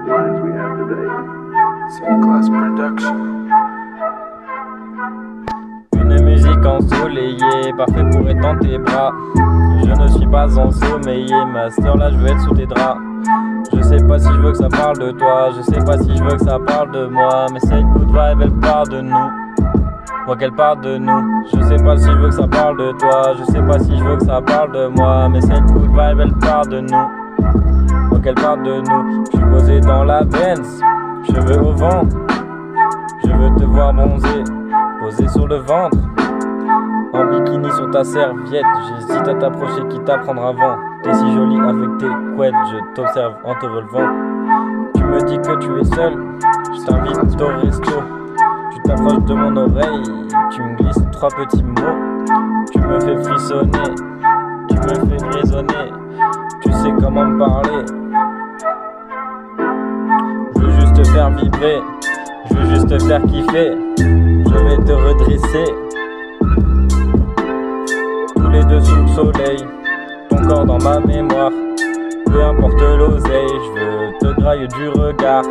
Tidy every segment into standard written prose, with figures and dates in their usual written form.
big lines we have today. C-Class Production. Une musique ensoleillée, parfait pour être dans tes bras. Je ne suis pas ensommeillé, master là je veux être sous tes draps. Je sais pas si je veux que ça parle de toi, je sais pas si je veux que ça parle de moi, mais cette good vibe elle part de nous. Moi qu'elle parle de nous, je sais pas si je veux que ça parle de toi, je sais pas si je veux que ça parle de moi, mais cette good vibe elle part de nous. Moi qu'elle parle de nous, je suis posé dans la Benz, cheveux au vent, je veux te voir bronzer, posé sur le ventre, en bikini sur ta serviette, j'hésite à t'approcher quitte à prendre un vent. T'es si jolie avec tes couettes, je t'observe en te relevant. Tu me dis que tu es seul, je t'invite au resto. Tu t'approches de mon oreille, tu me glisses 3 petits mots. Tu me fais frissonner, tu me fais grisonner. Tu sais comment me parler. Je veux juste te faire vibrer, je veux juste te faire kiffer. Je vais te redresser, tous les deux sous le soleil. Ton corps dans ma mémoire, peu importe l'oseille, je veux te grailler du regard.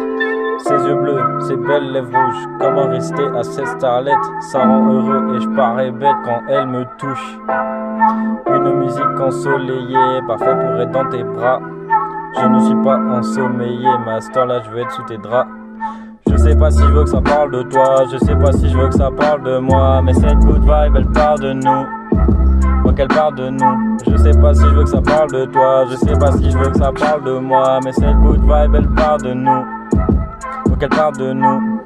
Ses yeux bleus, ses belles lèvres rouges, comment rester à cette starlette? Ça rend heureux et je parais bête quand elle me touche. Une musique ensoleillée, parfait pour être dans tes bras. Je ne suis pas ensommeillé, master là je veux être sous tes draps. Je sais pas si je veux que ça parle de toi, je sais pas si je veux que ça parle de moi, mais cette good vibe elle part de nous. Moi qu'elle parle de nous, je sais pas si je veux que ça parle de toi, je sais pas si je veux que ça parle de moi, mais cette good vibe elle part de nous. Moi qu'elle parle de nous,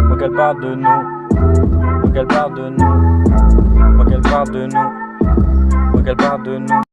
moi qu'elle parle de nous, moi qu'elle parle de nous, moi qu'elle parle de nous, moi qu'elle parle de nous.